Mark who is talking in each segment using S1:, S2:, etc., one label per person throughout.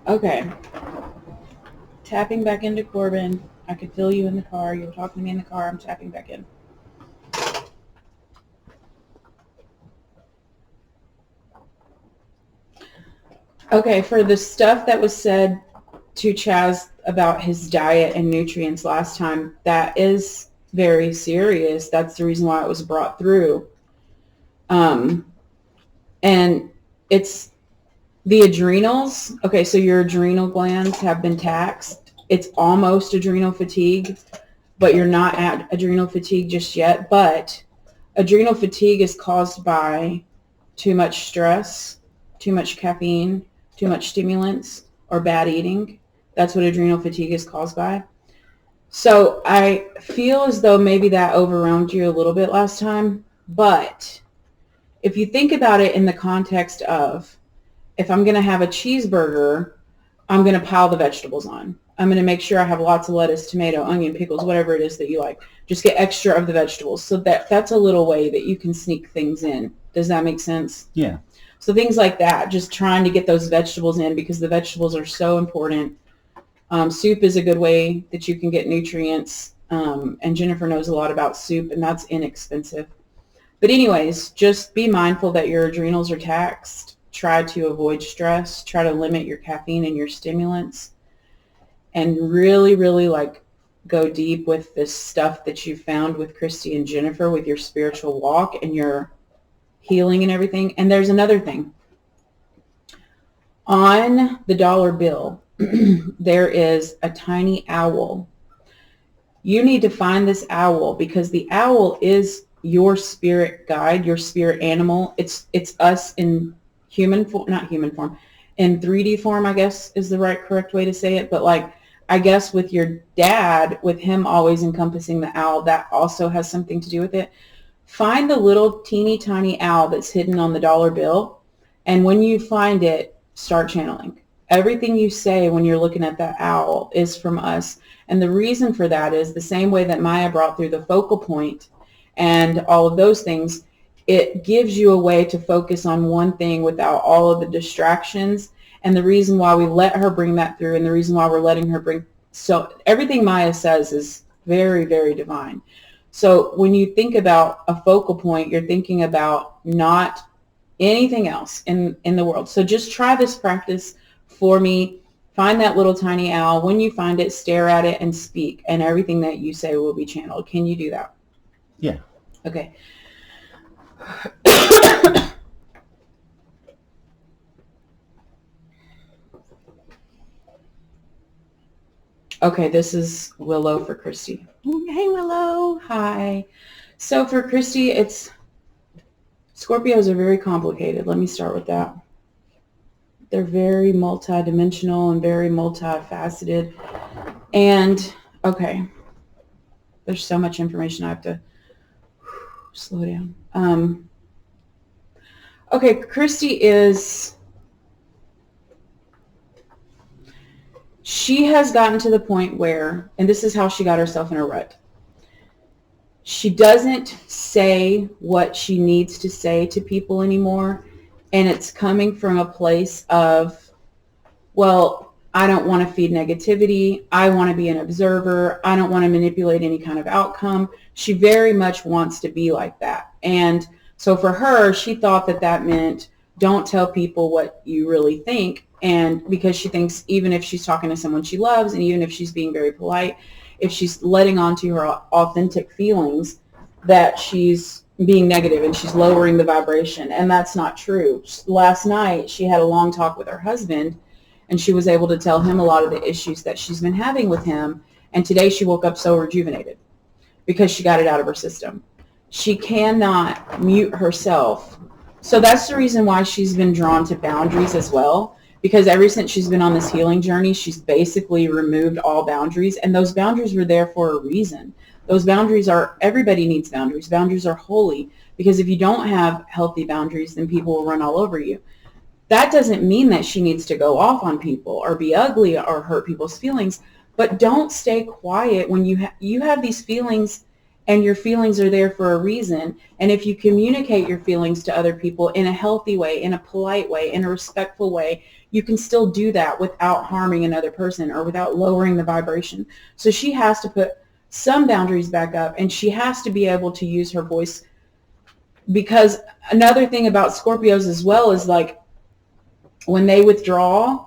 S1: Okay. Tapping back into Korbin. I could feel you in the car. You were talking to me in the car. I'm tapping back in. Okay, for the stuff that was said to Chaz about his diet and nutrients last time, that is very serious. That's the reason why it was brought through. And it's the adrenals. Okay, so your adrenal glands have been taxed. It's almost adrenal fatigue, but you're not at adrenal fatigue just yet. But adrenal fatigue is caused by too much stress, too much caffeine, too much stimulants, or bad eating. That's what adrenal fatigue is caused by. So I feel as though maybe that overwhelmed you a little bit last time. But if you think about it in the context of, if I'm going to have a cheeseburger, I'm going to pile the vegetables on. I'm going to make sure I have lots of lettuce, tomato, onion, pickles, whatever it is that you like. Just get extra of the vegetables. So that's a little way that you can sneak things in. Does that make sense?
S2: Yeah.
S1: So things like that, just trying to get those vegetables in because the vegetables are so important. Soup is a good way that you can get nutrients. And Jennifer knows a lot about soup, and that's inexpensive. But anyways, just be mindful that your adrenals are taxed. Try to avoid stress. Try to limit your caffeine and your stimulants. And really, really go deep with this stuff that you found with Christy and Jennifer with your spiritual walk and your healing and everything. And there's another thing. On the dollar bill, there is a tiny owl. You need to find this owl because the owl is your spirit guide, your spirit animal. It's us in human form, not human form, in 3D form, I guess is the correct way to say it. But I guess with your dad, with him always encompassing the owl, that also has something to do with it. Find the little teeny tiny owl that's hidden on the dollar bill. And when you find it, start channeling. Everything you say when you're looking at that owl is from us. And the reason for that is the same way that Maya brought through the focal point and all of those things. It gives you a way to focus on one thing without all of the distractions. And the reason why we let her bring that through and the reason why we're letting her bring, so everything Maya says is very, very divine. So when you think about a focal point, you're thinking about not anything else in the world. So just try this practice for me. Find that little tiny owl. When you find it, stare at it and speak, and everything that you say will be channeled. Can you do that?
S2: Yeah.
S1: Okay. Okay, this is Willow for Christy. Hey, Willow. Hi. So for Christy, Scorpios are very complicated. Let me start with that. They're very multidimensional and very multifaceted. And, okay, there's so much information I have to slow down. Okay, Christy she has gotten to the point where, and this is how she got herself in a rut. She doesn't say what she needs to say to people anymore. And it's coming from a place of, well, I don't want to feed negativity. I want to be an observer. I don't want to manipulate any kind of outcome. She very much wants to be like that. And so for her, she thought that meant don't tell people what you really think. And because she thinks even if she's talking to someone she loves and even if she's being very polite, if she's letting on to her authentic feelings, that she's being negative and she's lowering the vibration. And that's not true. Last night, she had a long talk with her husband and she was able to tell him a lot of the issues that she's been having with him. And today she woke up so rejuvenated because she got it out of her system. She cannot mute herself. So that's the reason why she's been drawn to boundaries as well. Because ever since she's been on this healing journey, she's basically removed all boundaries. And those boundaries were there for a reason. Those boundaries everybody needs boundaries. Boundaries are holy. Because if you don't have healthy boundaries, then people will run all over you. That doesn't mean that she needs to go off on people or be ugly or hurt people's feelings. But don't stay quiet when you have these feelings and your feelings are there for a reason. And if you communicate your feelings to other people in a healthy way, in a polite way, in a respectful way, you can still do that without harming another person or without lowering the vibration. So she has to put some boundaries back up, and she has to be able to use her voice. Because another thing about Scorpios as well is like when they withdraw,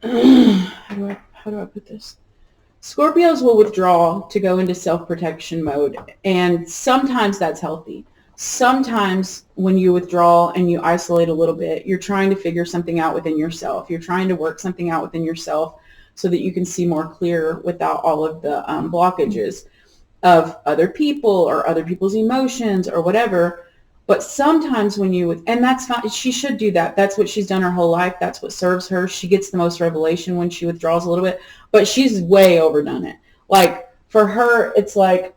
S1: how do I put this? Scorpios will withdraw to go into self-protection mode, and sometimes that's healthy. Sometimes when you withdraw and you isolate a little bit, you're trying to figure something out within yourself. You're trying to work something out within yourself so that you can see more clear without all of the blockages of other people or other people's emotions or whatever. But sometimes when and that's fine, she should do that. That's what she's done her whole life. That's what serves her. She gets the most revelation when she withdraws a little bit, but she's way overdone it. Like for her, it's like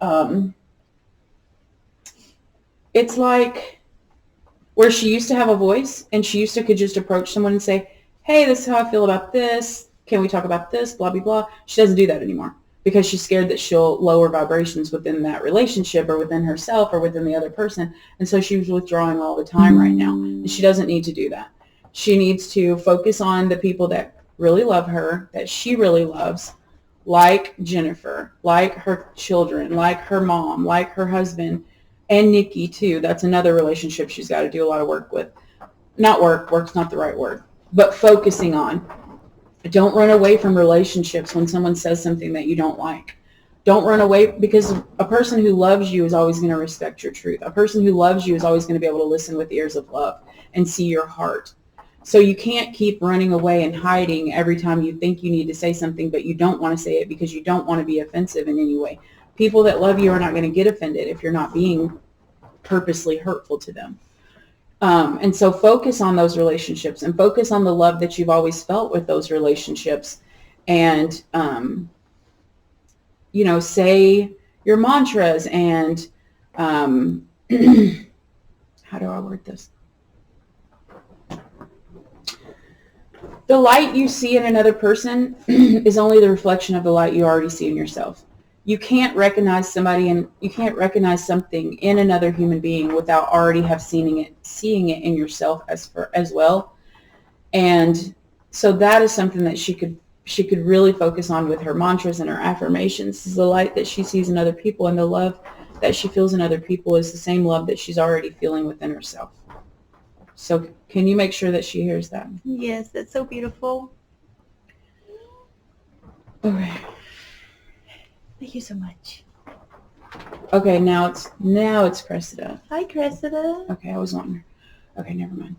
S1: where she used to have a voice and she used to could just approach someone and say, hey, this is how I feel about this. Can we talk about this? Blah, blah, blah. She doesn't do that anymore because she's scared that she'll lower vibrations within that relationship or within herself or within the other person. And so she's withdrawing all the time right now. And she doesn't need to do that. She needs to focus on the people that really love her, that she really loves, like Jennifer, like her children, like her mom, like her husband, and Nikki too. That's another relationship she's got to do a lot of work with. Work's not the right word, but focusing on. Don't run away from relationships when someone says something that you don't like. Don't run away, because a person who loves you is always going to respect your truth. A person who loves you is always going to be able to listen with ears of love and see your heart. So you can't keep running away and hiding every time you think you need to say something, but you don't want to say it because you don't want to be offensive in any way. People that love you are not going to get offended if you're not being purposely hurtful to them. And so focus on those relationships and focus on the love that you've always felt with those relationships. And, say your mantras and, how do I word this? The light you see in another person is only the reflection of the light you already see in yourself. You can't recognize somebody and you can't recognize something in another human being without already seeing it in yourself as well. And so that is something that she could really focus on with her mantras and her affirmations. This is the light that she sees in other people, and the love that she feels in other people is the same love that she's already feeling within herself. So can you make sure that she hears that?
S2: Yes, that's so beautiful.
S1: Okay.
S2: Thank you so much.
S1: Okay, now it's Cressida.
S2: Hi, Cressida.
S1: Okay, I was wanting her. Okay, never mind.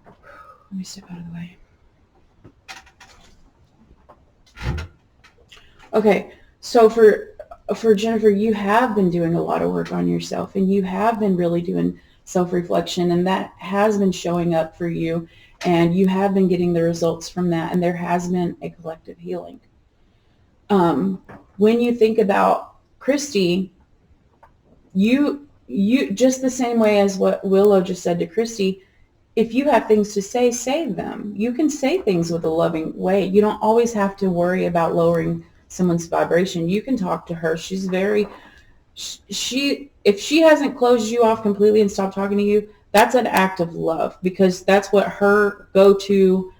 S1: Let me step out of the way. Okay, so for Jennifer, you have been doing a lot of work on yourself, and you have been really doing self-reflection, and that has been showing up for you, and you have been getting the results from that, and there has been a collective healing. When you think about Christy, you just the same way as what Willow just said to Christy, if you have things to say them. You can say things with a loving way. You don't always have to worry about lowering someone's vibration. You can talk to her. She's if she hasn't closed you off completely and stopped talking to you, that's an act of love, because that's what her go-to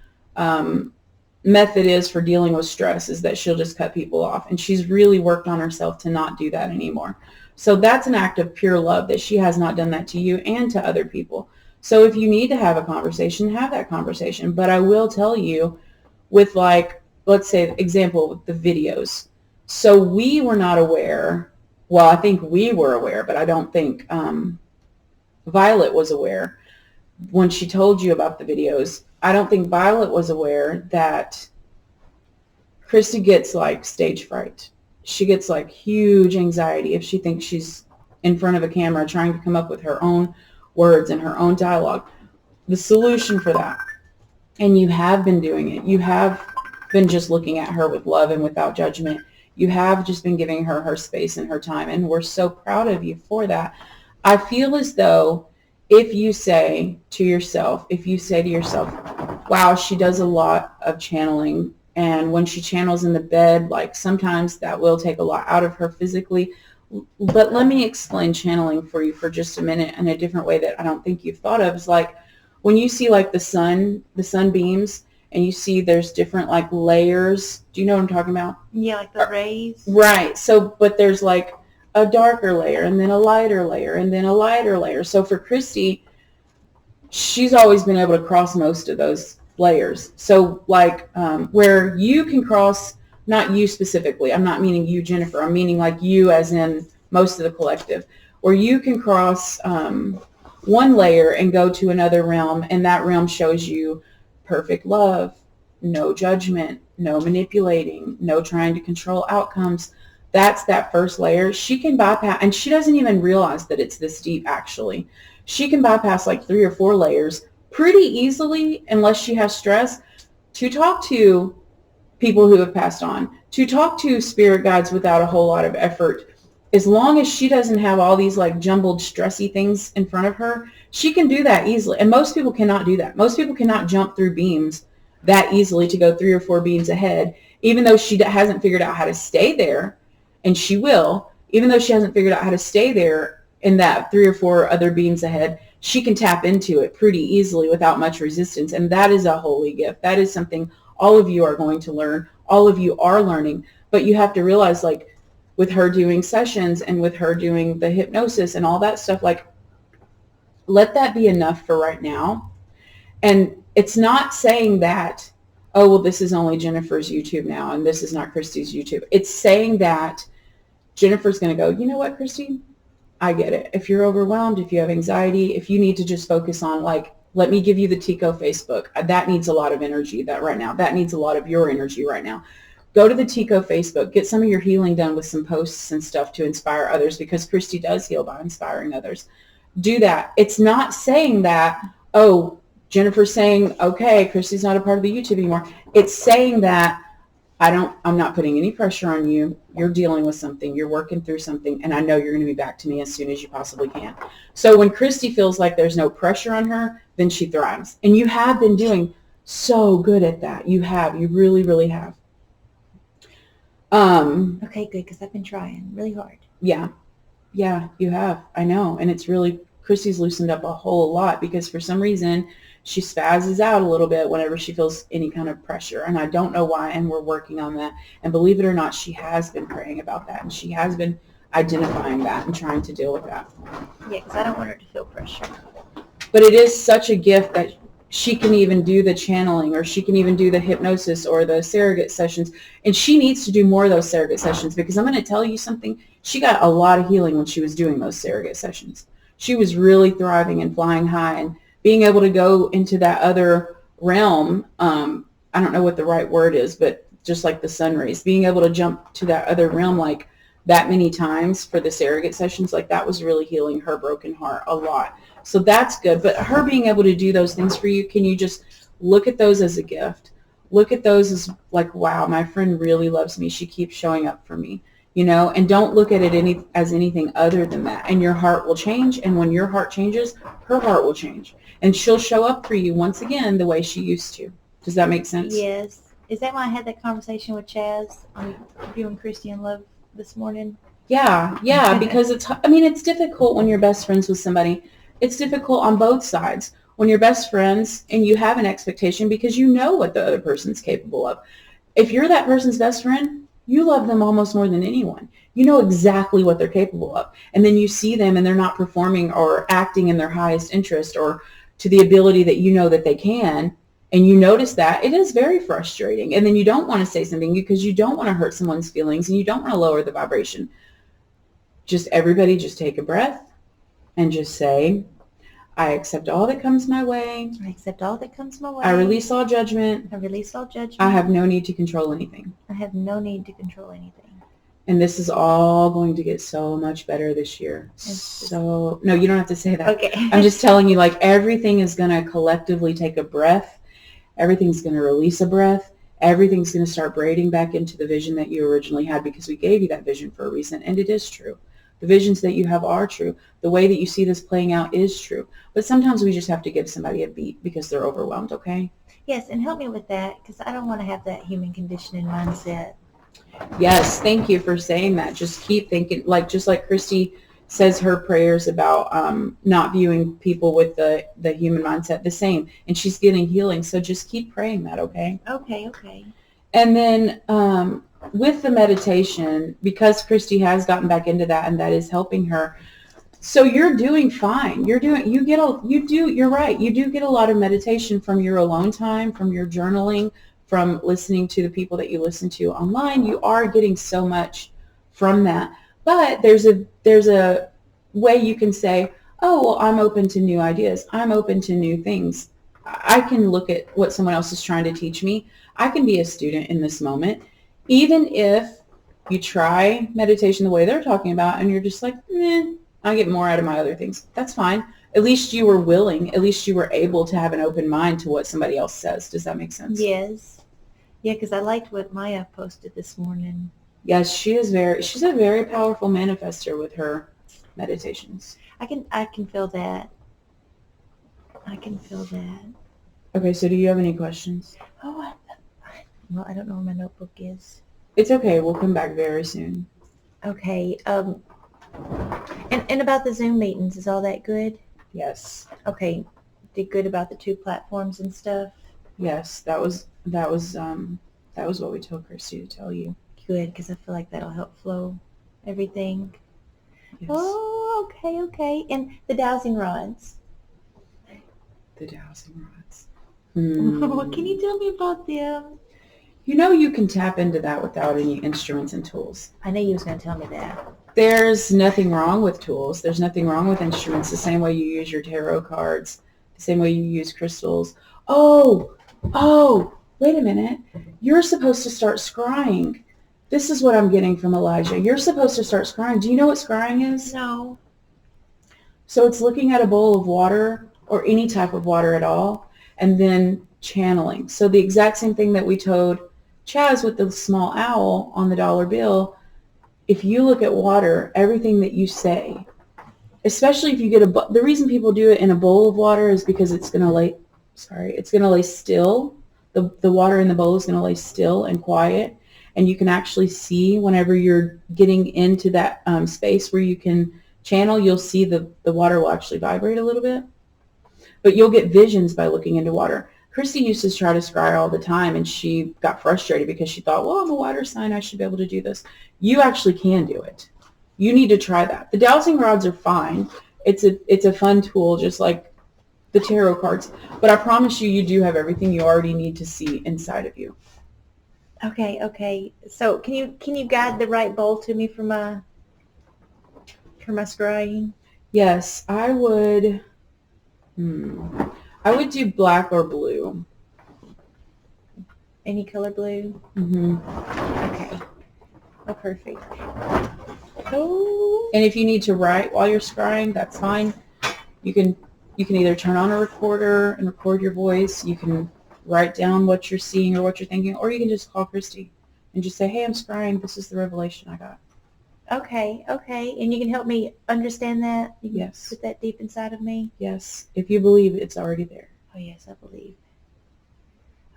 S1: method is for dealing with stress, is that she'll just cut people off. And she's really worked on herself to not do that anymore. So that's an act of pure love, that she has not done that to you and to other people. So if you need to have a conversation, have that conversation. But I will tell you, with let's say example with the videos. So we were not aware. Well, I think we were aware, but I don't think Violet was aware when she told you about the videos. I don't think Violet was aware that Christy gets stage fright. She gets huge anxiety if she thinks she's in front of a camera trying to come up with her own words and her own dialogue. The solution for that, and you have been doing it, you have been just looking at her with love and without judgment. You have just been giving her her space and her time, and we're so proud of you for that. I feel as though if you say to yourself, wow, she does a lot of channeling, and when she channels in the bed, sometimes that will take a lot out of her physically. But let me explain channeling for you for just a minute in a different way that I don't think you've thought of. Is like when you see like the sunbeams, and you see there's different like layers. Do you know what I'm talking about?
S2: Yeah, like the rays.
S1: Right. So, but there's like a darker layer and then a lighter layer and then a lighter layer. So for Christy, she's always been able to cross most of those layers. So like where you can cross, not you specifically, I'm not meaning you, Jennifer, I'm meaning like you as in most of the collective, where you can cross one layer and go to another realm, and that realm shows you perfect love, no judgment, no manipulating, no trying to control outcomes. That's that first layer. She can bypass, and she doesn't even realize that it's this deep actually. She can bypass like 3 or 4 layers pretty easily unless she has stress to talk to people who have passed on, to talk to spirit guides without a whole lot of effort. As long as she doesn't have all these like jumbled stressy things in front of her, she can do that easily. And most people cannot do that. Most people cannot jump through beams that easily to go 3 or 4 beams ahead, even though she hasn't figured out how to stay there. And she will, even though she hasn't figured out how to stay there in that 3 or 4 other beams ahead, she can tap into it pretty easily without much resistance. And that is a holy gift. That is something all of you are going to learn. All of you are learning. But you have to realize, like, with her doing sessions and with her doing the hypnosis and all that stuff, like, let that be enough for right now. And it's not saying that, oh, well, this is only Jennifer's YouTube now and this is not Christy's YouTube. It's saying that Jennifer's going to go, you know what, Christy? I get it. If you're overwhelmed, if you have anxiety, if you need to just focus on, like, let me give you the Tico Facebook. That needs a lot of energy right now. That needs a lot of your energy right now. Go to the Tico Facebook. Get some of your healing done with some posts and stuff to inspire others, because Christy does heal by inspiring others. Do that. It's not saying that, oh, Jennifer's saying, okay, Christy's not a part of the YouTube anymore. It's saying that I'm not putting any pressure on you. You're dealing with something. You're working through something. And I know you're going to be back to me as soon as you possibly can. So when Christy feels like there's no pressure on her, then she thrives. And you have been doing so good at that. You have. You really, really have.
S2: Okay, good, because I've been trying really hard.
S1: Yeah, you have. I know. And it's really, Christy's loosened up a whole lot, because for some reason she spazzes out a little bit whenever she feels any kind of pressure. And I don't know why, and we're working on that. And believe it or not, she has been praying about that, and she has been identifying that and trying to deal with that.
S2: Yeah, because I don't want her to feel pressure.
S1: But it is such a gift that she can even do the channeling, or she can even do the hypnosis or the surrogate sessions. And she needs to do more of those surrogate sessions, because I'm going to tell you something. She got a lot of healing when she was doing those surrogate sessions. She was really thriving and flying high, and being able to go into that other realm. I don't know what the right word is, but just like the sun rays, being able to jump to that other realm like that many times for the surrogate sessions, like that was really healing her broken heart a lot. So that's good. But her being able to do those things for you, can you just look at those as a gift? Look at those as like, wow, my friend really loves me. She keeps showing up for me, you know, and don't look at it as anything other than that. And your heart will change. And when your heart changes, her heart will change. And she'll show up for you once again the way she used to. Does that make sense?
S2: Yes. Is that why I had that conversation with Chaz on You and Christy in Love this morning?
S1: Yeah, because it's difficult when you're best friends with somebody. It's difficult on both sides when you're best friends and you have an expectation because you know what the other person's capable of. If you're that person's best friend, you love them almost more than anyone. You know exactly what they're capable of. And then you see them and they're not performing or acting in their highest interest or to the ability that you know that they can. And you notice that, it is very frustrating. And then you don't want to say something because you don't want to hurt someone's feelings and you don't want to lower the vibration. Everybody just take a breath and just say, I accept all that comes my way.
S2: I accept all that comes my way.
S1: I release all judgment.
S2: I release all judgment.
S1: I have no need to control anything.
S2: I have no need to control anything.
S1: And this is all going to get so much better this year. No, you don't have to say that.
S2: Okay.
S1: I'm just telling you, like, everything is going to collectively take a breath. Everything's going to release a breath. Everything's going to start braiding back into the vision that you originally had, because we gave you that vision for a reason, and it is true. The visions that you have are true. The way that you see this playing out is true. But sometimes we just have to give somebody a beat because they're overwhelmed, okay?
S2: Yes, and help me with that, because I don't want to have that human conditioning mindset.
S1: Yes, thank you for saying that. Just keep thinking, just like Christy says her prayers about not viewing people with the human mindset the same, and she's getting healing. So just keep praying that, okay?
S2: Okay.
S1: And then with the meditation, because Christy has gotten back into that, and that is helping her. So you're doing fine. You're right. You do get a lot of meditation from your alone time, from your journaling, from listening to the people that you listen to online. You are getting so much from that. But there's a way you can say, oh, well, I'm open to new ideas. I'm open to new things. I can look at what someone else is trying to teach me. I can be a student in this moment. Even if you try meditation the way they're talking about and you're just like, I get more out of my other things. That's fine. At least you were willing. At least you were able to have an open mind to what somebody else says. Does that make sense?
S2: Yes. Yeah, because I liked what Maya posted this morning.
S1: Yes, she's a very powerful manifester with her meditations.
S2: I can feel that. I can feel that.
S1: Okay, so do you have any questions?
S2: Oh, well, I don't know where my notebook is.
S1: It's okay. We'll come back very soon.
S2: Okay. And about the Zoom meetings, is all that good?
S1: Yes.
S2: Okay. Did good about the 2 platforms and stuff?
S1: Yes, that was what we told Christy to tell you.
S2: Good, because I feel like that'll help flow everything.
S1: Yes.
S2: Oh, okay. And the dowsing rods.
S1: The dowsing rods.
S2: What can you tell me about them?
S1: You can tap into that without any instruments and tools.
S2: I know you was going to tell me that.
S1: There's nothing wrong with tools. There's nothing wrong with instruments. The same way you use your tarot cards, the same way you use crystals. Oh, wait a minute. You're supposed to start scrying. This is what I'm getting from Elijah. You're supposed to start scrying. Do you know what scrying is?
S2: No.
S1: So it's looking at a bowl of water or any type of water at all and then channeling. So the exact same thing that we told Chaz with the small owl on the dollar bill, if you look at water, everything that you say, especially if you get the reason people do it in a bowl of water is because it's going to lay still. The water in the bowl is going to lay still and quiet. And you can actually see whenever you're getting into that space where you can channel, you'll see the water will actually vibrate a little bit. But you'll get visions by looking into water. Christy used to try to scry all the time, and she got frustrated because she thought, well, I'm a water sign. I should be able to do this. You actually can do it. You need to try that. The dowsing rods are fine. It's a fun tool, just like the tarot cards. But I promise you do have everything you already need to see inside of you.
S2: Okay. So can you guide the right bowl to me for my scrying?
S1: Yes, I would. I would do black or blue.
S2: Any color blue?
S1: Mm-hmm.
S2: Okay. Oh, perfect.
S1: Oh. And if you need to write while you're scrying, that's fine. You can either turn on a recorder and record your voice. You can write down what you're seeing or what you're thinking, or you can just call Christy and just say, hey, I'm scrying. This is the revelation I got.
S2: Okay. And you can help me understand that? You can
S1: Yes.
S2: put that deep inside of me?
S1: Yes. If you believe, it's already there.
S2: Oh, yes, I believe.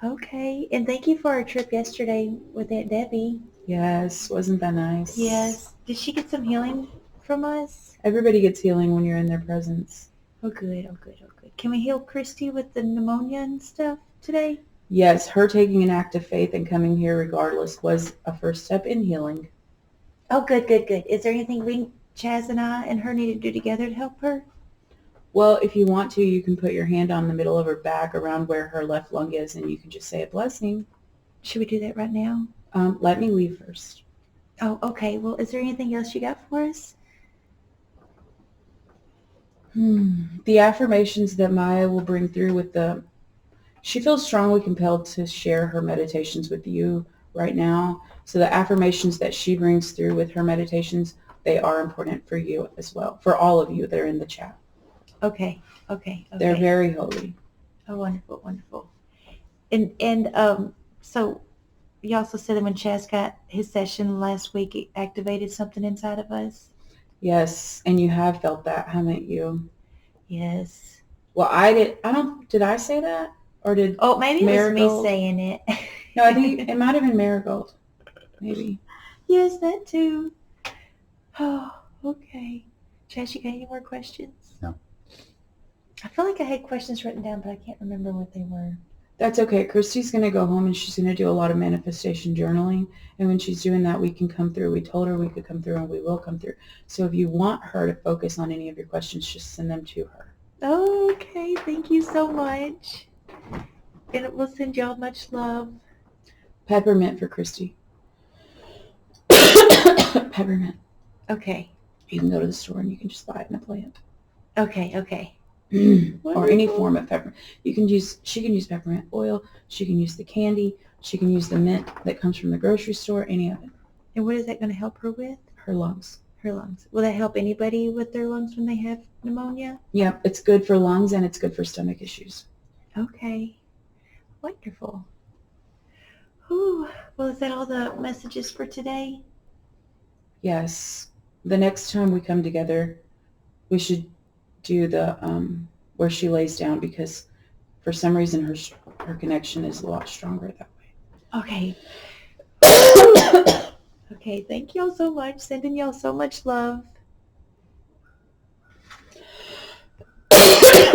S2: Okay. And thank you for our trip yesterday with Aunt Debbie.
S1: Yes. Wasn't that nice?
S2: Yes. Did she get some healing from us?
S1: Everybody gets healing when you're in their presence.
S2: Oh, good. Can we heal Christy with the pneumonia and stuff today?
S1: Yes. Her taking an act of faith and coming here regardless was a first step in healing.
S2: Oh, good. Is there anything Chaz and I and her need to do together to help her?
S1: Well, if you want to, you can put your hand on the middle of her back around where her left lung is, and you can just say a blessing.
S2: Should we do that right now?
S1: Let me leave first.
S2: Oh, okay. Well, is there anything else you got for us?
S1: The affirmations that Maya will bring through she feels strongly compelled to share her meditations with you right now. So the affirmations that she brings through with her meditations, they are important for you as well, for all of you that are in the chat.
S2: Okay.
S1: They're very holy.
S2: Oh, wonderful. And so you also said that when Chaz got his session last week, it activated something inside of us?
S1: Yes, and you have felt that, haven't you?
S2: Yes.
S1: Well, did I say that? Or did
S2: maybe
S1: Marigold?
S2: it was me saying it.
S1: No, I think it might have been Marigold. maybe.
S2: Yes, that too. Oh, okay. Chaz, you got any more questions?
S3: No.
S2: I feel like I had questions written down, but I can't remember what they were.
S1: That's okay. Christy's going to go home and she's going to do a lot of manifestation journaling. And when she's doing that, we can come through. We told her we could come through and we will come through. So if you want her to focus on any of your questions, just send them to her.
S2: Okay, thank you so much. And we'll send y'all much love.
S1: Peppermint for Christy. Peppermint.
S2: Okay.
S1: You can go to the store and you can just buy it in a plant.
S2: Okay.
S1: Or any form of peppermint. She can use peppermint oil. She can use the candy. She can use the mint that comes from the grocery store, any of it.
S2: And what is that going to help her with?
S1: Her lungs.
S2: Her lungs. Will that help anybody with their lungs when they have pneumonia?
S1: Yep, it's good for lungs and it's good for stomach issues.
S2: Okay. Wonderful. Whew. Well, is that all the messages for today?
S1: Yes. The next time we come together, we should do the where she lays down, because for some reason her connection is a lot stronger that
S2: Okay. Okay, thank y'all so much. Sending y'all so much love.
S1: way.